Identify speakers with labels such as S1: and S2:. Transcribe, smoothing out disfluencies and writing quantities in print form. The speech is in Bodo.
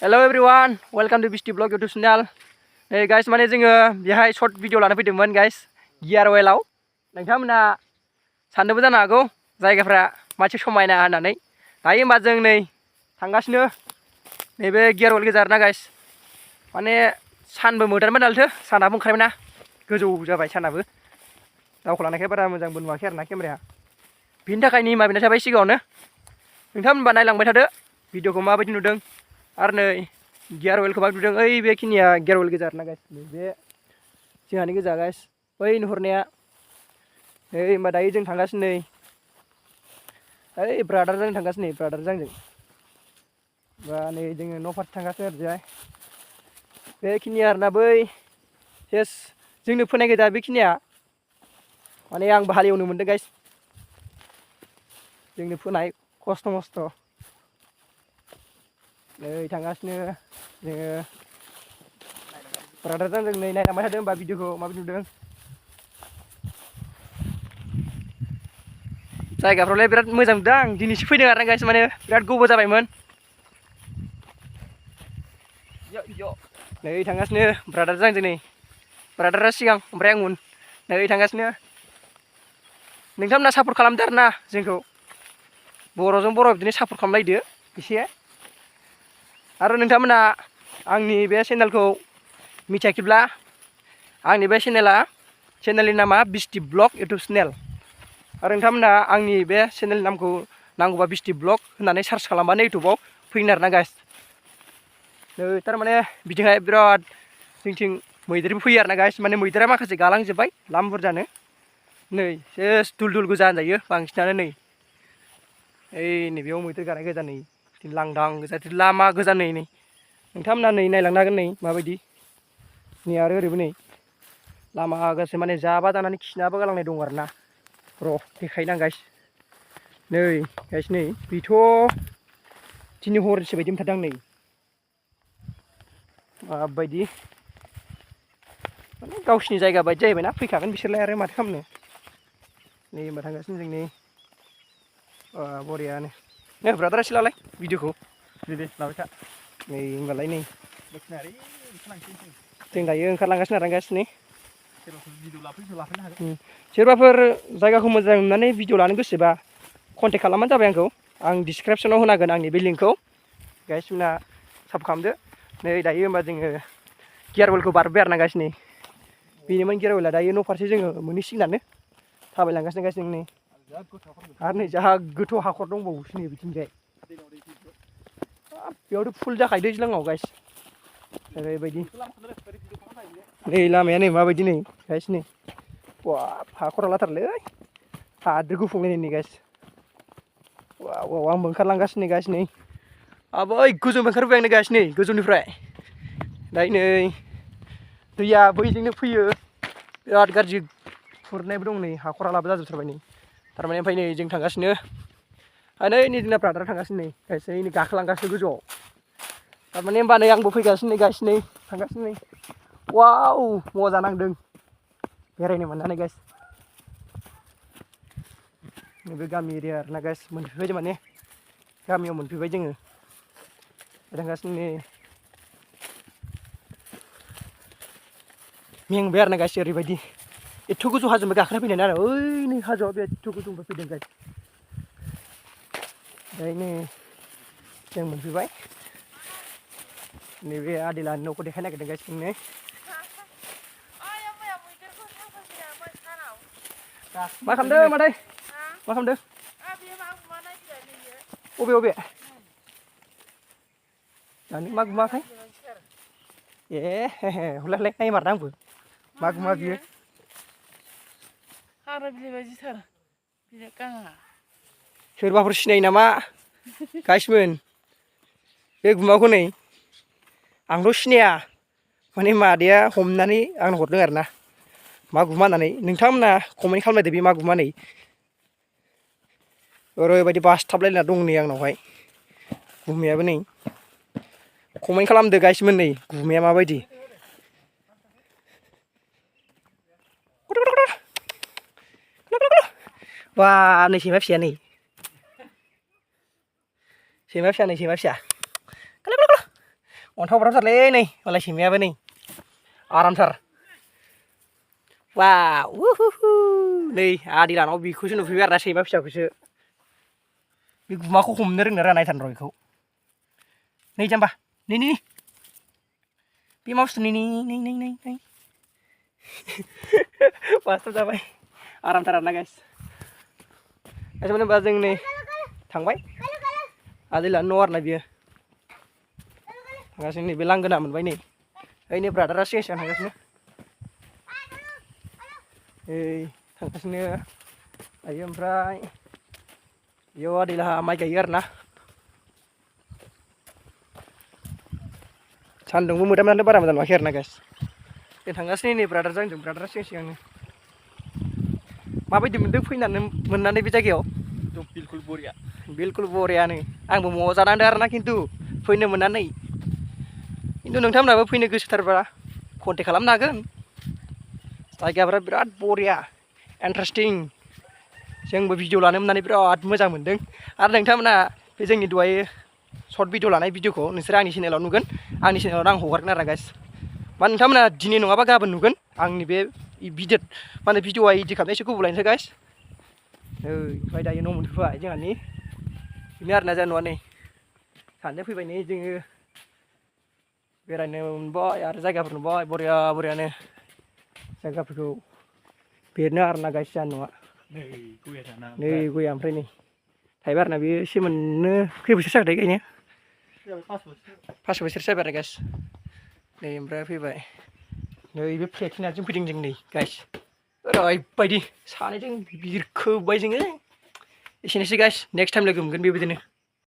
S1: Hello everyone, welcome to Bisti Vlog YouTube channel. Hey guys, माने जोङो बेहाय short video लाना फैदोंमोन guys. गियार अइलाव नोंथांमोना सानदोंबो जानो हागौ जायगाफ्रा मासे समायना होननानै। दायो होनबा जों नै थांगासिनो नैबे गियार अइल गोजा आरोना guys. माने सानबो मोदानमोन नालायथो सानाबो ओंखारबायना गोजौ जाबाय सानाबो. दावखौ लानायखाय बारा मोजांबो नुवाखै आरोना केमेराया. बिनि थाखाय निमा बिनाय थाबाय सिगाङावनो। नोंथांमोनबा नायलांबाय थादो भिडिअखौ माबायदि नुदों। आरो नै गियार अइलखौ मा नुदों ओइ बेखिनिया गियार अइल गोजा आरोना गाइस बे जोंहानि गोजा गाइस बै नुहुरनाया नै होनबा दायो जों थांगासिनो नै ओइ ब्रादारजों थांगासिनो नै ब्रादारजों आंजों बा नै जोङो न' फारसे थांगासिनो ओरैजाय बेखिनिया आरोना बै सेस जोंनो फोनाय गोजा बेखिनिया माने आंबो हालेवनो मोनदों गाइस जोंनो फोनाय खस्थ' मस्थ' नै थांगासिनो जोङो ब्रादारजों जों नै नायलांबाय थादों होनबा भिडिअखौ माबायदि नुदों जायगाफ्रावलाय बिराद मोजां नुदों आं दिनैसो फैदों आरोना गाइस माने बिराद गोबाव जाबायमोन नै थांगासिनो ब्रादारजों आंजों नै ब्रादारा सिगां ओमफ्राय आं उन नै थांगासिनो नोंथांमोना सापर्ट खालामदो आरोना जोंखौ बर'जों बर' बिदिनो सापर्ट खालामलायदो एसे आरो नोंथांमोना आंनि बे चेनेलखौ मिथियाखैब्ला आंनि बे चेनेलनि नामा बिस्टि ब्लग इउटुब चेनेल आरो नोंथांमोना आंनि बे चेनेलनि नामखौ नांगौबा बिस्टि ब्लग होननानै सार्च खालामबानो इउटुबाव फैगोन आरोना गाइस नै थारमाने बिथिंहाय बिराद जोंथिं मैदेरबो फैयो आरोना गाइस माने मैदेरा माखासे गालांजोब्बाय लाम बुरजानो नै सेस दुल दुल गोजा होनजायो बांसिनानो नै ओइ नैबेयाव मैदेर गानाय गोजा नै लांदां गोजा लामा गोजा नै नोंथांमोना नै नायलांनो हागोन नै माबायदि नै आरो ओरैबो नै लामा गासै माने जाबा जानानै खिनाबो गालांनाय दं आरोना र' देखायनो आं गाइस नै गाइस नै बेथ' दिनै हरसे बायदि मोनथारदों आं नै माबायदि माने गावसिनि जायगा बायदि जाहैबायना फैखागोन बिसोरलाय आरो माथो खालामनो नै होनबा थांगासिनो जों नै बरियानो नै ब्रादारा एसे लालाय भिडिअखौ दे लाबाय था नै होनबालाय नै जों दायो ओंखारलांगासिनो आरो गाइस नै सोरबाफोर जायगाखौ मोजां नुनानै भिडिअ लानो गोसोबा कन्टेक्ट खालामबानो जाबाय आंखौ आं डिसक्रिपसनाव होनागोन आंनि बे लिंकखौ गाइसमोना सापर्ट खालामदो नै दायो होनबा जोङो गियार अइलखौ बारबाय आरोना गाइस नै बेनोमोन गियार अइला दायो न' फारसे जोङो मोनहैसिगोनानो थाबायलांगासिनो गाइस नै आरो नै जाहा गोथौ हाखर दंबावोसो नै बिथिंजाय बेयावथ' फुल जाखायो दैज्लाङाव गाइस ओरैबायदि नै लामाया नै माबायदि नै गाइस नै बाब हाखर हालाथारलै हाद्रि गुफुंलायनाय नै गाइस वाव आंबो ओंखारलांगासिनो गाइस नै बै गोजौनिफ्राय ओंखारबोबाय आं नै गाइस नै गोजौनिफ्राय दायो नै दैया बैजोंनो फैयो बिराद गाज्रि खुरनायबो दं नै हाखर हालाबो जाजोबथारबाय नै थारमाने ओमफ्राय नै जों थांगासिनो नै जोंना ब्रादारा थांगासिनो नै गाइस नै गाखोलांगासिनो गोजौआव थारमाने होनबा नै आंबो फैगासिनो नै गाइस नै थांगासिनो नै वाव मजा नांदों बेरायनो मोननानै गाइस नैबे गामि एरिया आरोना गाइस मोनफैबाय जों माने गामियाव मोनफैबाय जोङो थांगासिनो नै मेंबाय आरोना गाइस ओरैबायदि एथ' गोजौ हाजोनिफ्राय गाखोना फैनाय आरो ओइ नै हाजोआव बे एथ' गोजौनिफ्राय फैदों गाइस ओमफ्राय नै जों मोनफैबाय नैबे आदैलानि न'खौ देखायनो नागिरदों गाइस नोंनो मा खालामदों मादै मा खालामदों अबे दानि मा गुमाखाय ए हलाय नायमारदों आंबो मा गुमा बियो सोरबाफोर सिनायो नामा गाइसमोन बे गुमाखौ नै आंथ' सिनाया माने मादैया हमनानै आंनो हरदों आरोना मा गुमा होननानै नोंथांमोना कमेन्ट खालामलायदो बे मा गुमा नै ओरैबायदि बासथाबलायना दं नै आंनावहाय गुमायाबो नै कमेन्ट खालामदो गाइसमोन नै गुमाया माबायदि बा नै सैमा फिसाया नै सैमा फिसा अन्थाव बाथावथारलै नै मालाय सैमायाबो नै आरामथार वाव उहुहु नै आदै लानाव बेखौसो नुफैबाय आरोना सैमा फिसाखौसो बे गुमाखौ हमनो रोंनो रोङा नायथार र' बेखौ नै जाम्बा नै बे मा बुस्थु नै बास्थाब जाबाय आरामथार आरोना गाइस मानो होनबा जों नै थांबाय आदै लानो न' आरोना बियो थांगासिनो नै बे लांगोना मोनबाय नै ओइनै ब्रादारा सिगां सिगां थांगासिनो थांगासिनो दायो ओमफ्राय बेयाव आदै लाहा माइ गायो आरोना सान्दुंबो मोदामनानै बारा मोजां नुवाखै आरोना गाइस जों थांगासिनो नै ब्रादारजों आंजों ब्रादारा सिगां सिगांनो माबायदि मोनदों फैनानै मोननानै बे जायगायाव बिलकुल बरियानो आंबो मजा नांदों आरोना खिन्थु फैनो मोननानै खिन्थु नोंथांमोनाबो फैनो गोसोथारबा कन्टेक्ट खालामनो हागोन जायगाफ्रा बिराद बरिया इन्टारेस्टिं जोंबो भिडिअ लानो मोननानै बिराद मोजां मोनदों आरो नोंथांमोना बे जोंनि दहाय सर्ट भिडिअ लानाय भिडिअखौ नोंसोर आंनि चेनेलाव नुगोन आंनि चेनेलाव आं हगारगोन आरो गाइस मा नोंथांमोना दिनै नङाबा गाबोन नुगोन आंनि बे भिडिअ माने भिडिअआ इडिट खालामनाय एसे गोबाव लायनोसै गाइस ओमफ्राय दायो न' मोनफैबाय जोंहानि बेनो आरोना जोंहा न'आ नै सानैजों फैबाय नै जोङो बेरायनो मोनबाय आरो जायगाफोर नुबाय बरिया बरियानो जायगाफोरखौ बेरनो आरोना गाइस जोंहा न'आ नै गया ओमफ्राय नै थाइबाय आरोना बेयो सेमोननो खै बोसोर जाखोथाय गायनो 5 बोसोर जाबाय आरो गाइस नै ओमफ्राय फैबाय नै बे प्लेटिनाजों फैदों जों नै गाइस ओरैबायदि सानैजों बिरखोबाय जोङो एसेनोसै गाइस नेक्स्ट टाइम लोगो मोनगोन बेबायदिनो